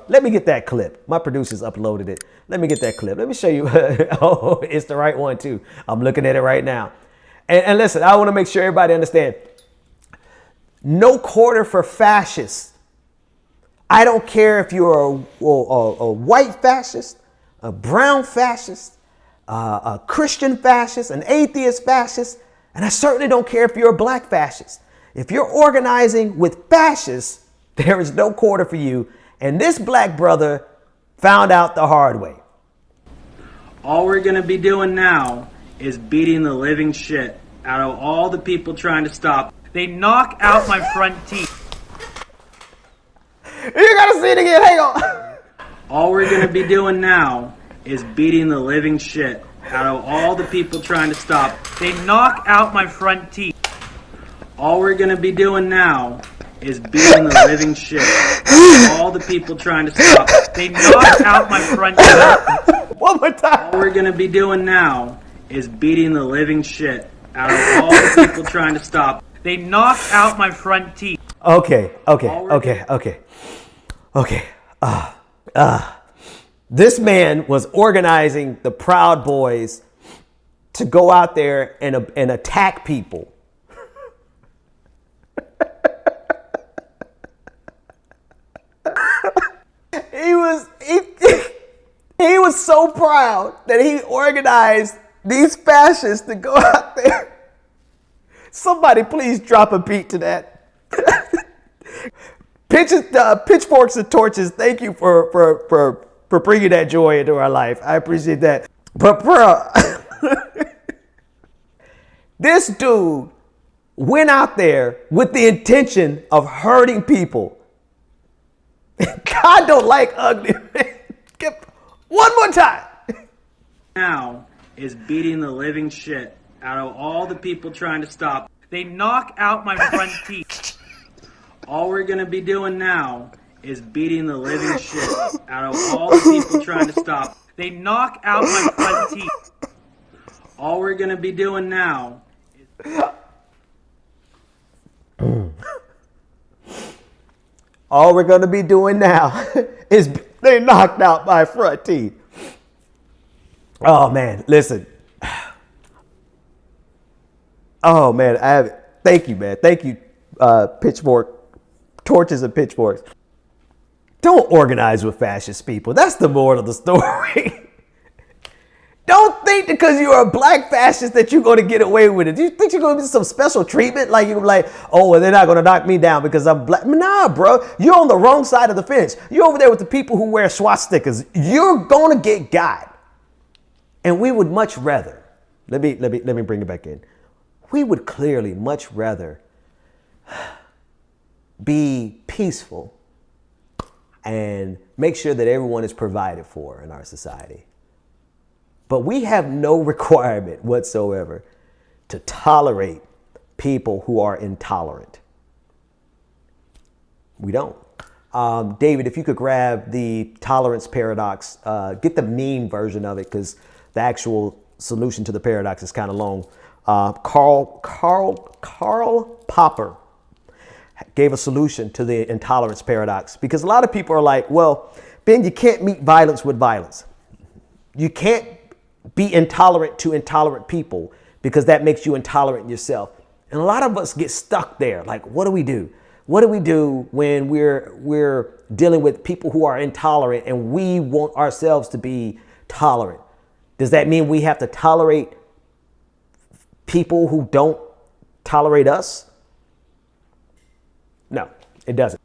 Let me get that clip. My producers uploaded it. Let me get that clip. Let me show you. Oh, it's the right one too. I'm looking at it right now. And listen, I want to make sure everybody understands. No quarter for fascists. I don't care if you're a white fascist, a brown fascist, a Christian fascist, an atheist fascist, and I certainly don't care if you're a black fascist. If you're organizing with fascists, there is no quarter for you. And this black brother found out the hard way. All we're going to be doing now is beating the living shit out of all the people trying to stop. They knock out my front teeth. You gotta see it again. Hang on. All we're going to be doing now is beating the living shit out of all the people trying to stop. They knock out my front teeth. All we're going to be doing now is beating the living shit out of all the people trying to stop. They knock out my front teeth. One more time. All we're going to be doing now is beating the living shit out of all the people trying to stop. They knock out my front teeth. Okay. This man was organizing the Proud Boys to go out there and attack people. He was so proud that he organized these fascists to go out there. Somebody please drop a beat to that. Pitchforks and torches, thank you for bringing that joy into our life. I appreciate that. But bro, this dude went out there with the intention of hurting people. God don't like ugly men. One more time. Now is beating the living shit out of all the people trying to stop. They knock out my front teeth. All we're going to be doing now is beating the living shit out of all the people trying to stop. They knock out my front teeth. All we're going to be doing now is... All we're going to be doing now is they knocked out my front teeth. Oh, man. Listen. Oh, man. Thank you, man. Thank you, torches and pitchforks. Don't organize with fascist people. That's the moral of the story. Don't think because you're a black fascist that you're going to get away with it. Do you think you're going to get some special treatment? Like you're like, oh, well, they're not going to knock me down because I'm black. Nah, bro. You're on the wrong side of the fence. You're over there with the people who wear swastikas. You're going to get got. And we would much rather, let me bring it back in. We would clearly much rather be peaceful and make sure that everyone is provided for in our society. But we have no requirement whatsoever to tolerate people who are intolerant. We don't. David, if you could grab the tolerance paradox, get the meme version of it because the actual solution to the paradox is kind of long. Karl Popper gave a solution to the intolerance paradox because a lot of people are like, well, Ben, you can't meet violence with violence. You can't be intolerant to intolerant people because that makes you intolerant yourself. And a lot of us get stuck there. Like, what do we do? What do we do when we're dealing with people who are intolerant and we want ourselves to be tolerant? Does that mean we have to tolerate people who don't tolerate us? No, it doesn't.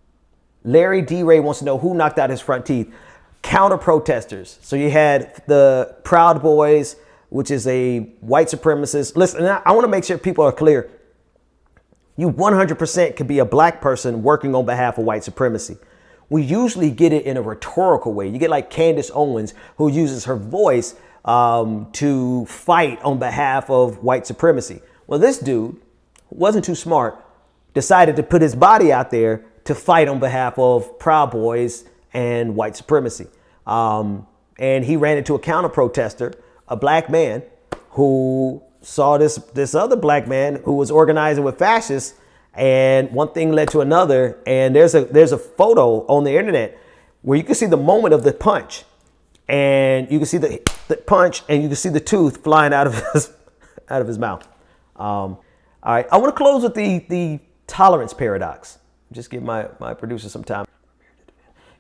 Larry D. Ray wants to know who knocked out his front teeth. Counter protesters. So you had the Proud Boys, which is a white supremacist. Listen, I want to make sure people are clear. You 100% could be a black person working on behalf of white supremacy. We usually get it in a rhetorical way. You get like Candace Owens, who uses her voice to fight on behalf of white supremacy. Well, this dude wasn't too smart, decided to put his body out there to fight on behalf of Proud Boys and white supremacy. And he ran into a counter protester, a black man who saw this other black man who was organizing with fascists, and one thing led to another. And there's a photo on the internet where you can see the moment of the punch, and you can see the punch, and you can see the tooth flying out of his mouth. All right, I want to close with the tolerance paradox. Just give my producer some time.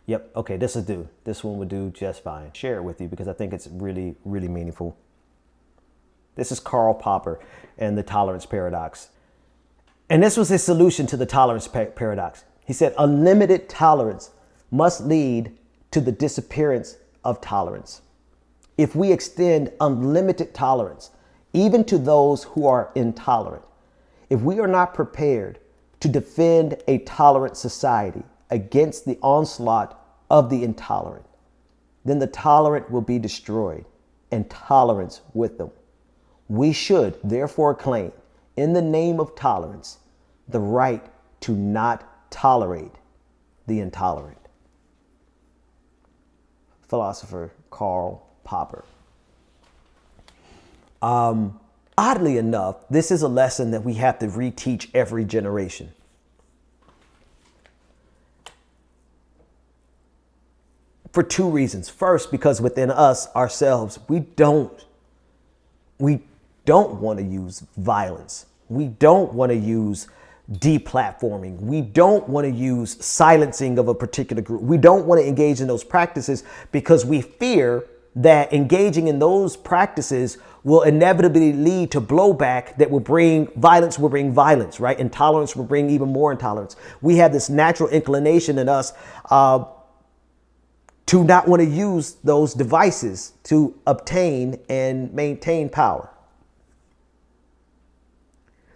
Yep. Okay, this will do. This one would do just fine. Share it with you because I think it's really, really meaningful. This is Karl Popper and the tolerance paradox. And this was his solution to the tolerance paradox. He said, unlimited tolerance must lead to the disappearance of tolerance. If we extend unlimited tolerance, even to those who are intolerant, if we are not prepared to defend a tolerant society against the onslaught of the intolerant, then the tolerant will be destroyed and tolerance with them. We should therefore claim, in the name of tolerance, the right to not tolerate the intolerant. Philosopher Karl Popper. Oddly enough, this is a lesson that we have to reteach every generation. For two reasons. First, because within us, ourselves, we don't want to use violence. We don't want to use deplatforming. We don't want to use silencing of a particular group. We don't want to engage in those practices because we fear that engaging in those practices will inevitably lead to blowback that will bring violence, right? Intolerance will bring even more intolerance. We have this natural inclination in us to not want to use those devices to obtain and maintain power.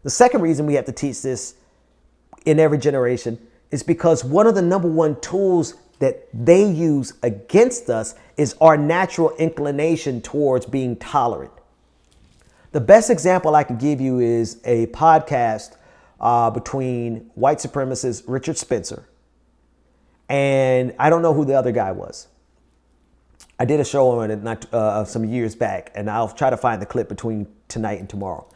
The second reason we have to teach this in every generation is because one of the number one tools that they use against us is our natural inclination towards being tolerant. The best example I can give you is a podcast between white supremacist Richard Spencer, and I don't know who the other guy was. I did a show on it some years back, and I'll try to find the clip between tonight and tomorrow.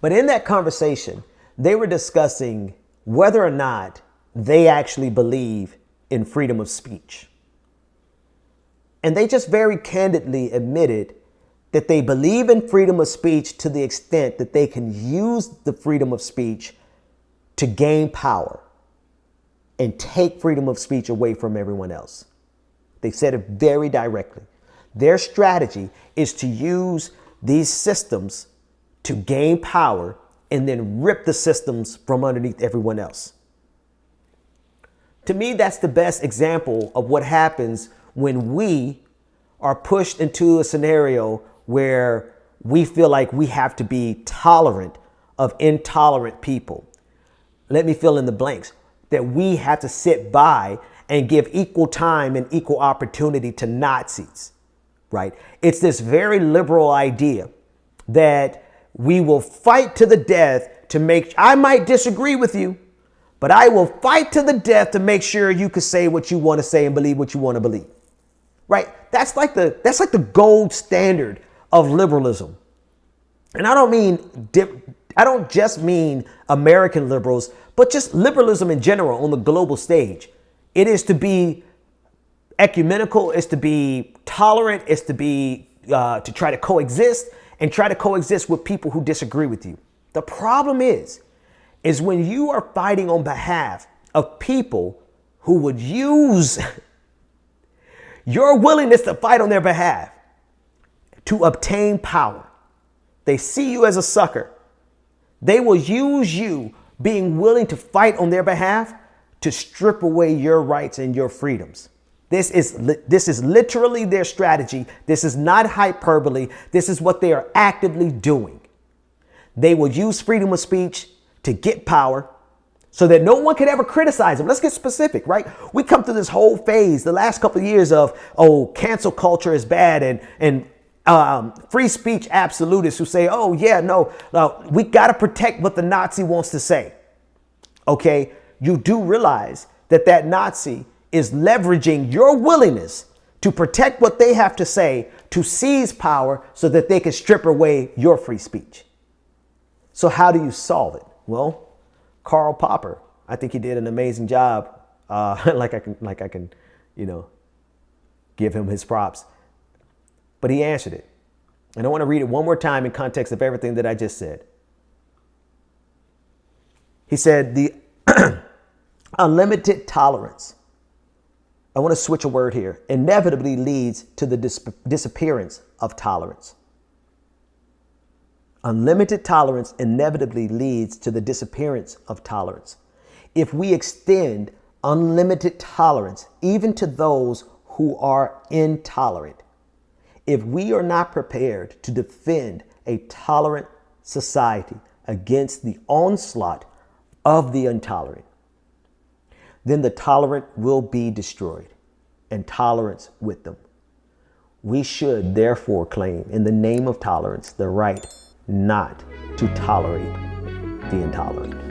But in that conversation, they were discussing whether or not they actually believe in freedom of speech. And they just very candidly admitted that they believe in freedom of speech to the extent that they can use the freedom of speech to gain power and take freedom of speech away from everyone else. They said it very directly. Their strategy is to use these systems to gain power and then rip the systems from underneath everyone else. To me, that's the best example of what happens when we are pushed into a scenario where we feel like we have to be tolerant of intolerant people. Let me fill in the blanks. That we have to sit by and give equal time and equal opportunity to Nazis, right? It's this very liberal idea that we will fight to the death to make, I might disagree with you, but I will fight to the death to make sure you can say what you want to say and believe what you want to believe, right? That's like the gold standard of liberalism. And I don't just mean American liberals, but just liberalism in general on the global stage. It is to be ecumenical, it's to be tolerant, it's to be to try to coexist and try to coexist with people who disagree with you. The problem is when you are fighting on behalf of people who would use your willingness to fight on their behalf to obtain power. They see you as a sucker. They will use you being willing to fight on their behalf to strip away your rights and your freedoms. This is literally their strategy. This is not hyperbole. This is what they are actively doing. They will use freedom of speech to get power so that no one can ever criticize them. Let's get specific, right? We come through this whole phase, the last couple of years of, cancel culture is bad and free speech absolutists who say, we got to protect what the Nazi wants to say. Okay, you do realize that Nazi is leveraging your willingness to protect what they have to say to seize power so that they can strip away your free speech. So how do you solve it? Well, Karl Popper, I think he did an amazing job. Like I can, give him his props. But he answered it. And I want to read it one more time in context of everything that I just said. He said, the unlimited tolerance, I want to switch a word here, inevitably leads to the disappearance of tolerance. Unlimited tolerance inevitably leads to the disappearance of tolerance. If we extend unlimited tolerance even to those who are intolerant, if we are not prepared to defend a tolerant society against the onslaught of the intolerant, then the tolerant will be destroyed, and tolerance with them. We should therefore claim, in the name of tolerance, the right not to tolerate the intolerant.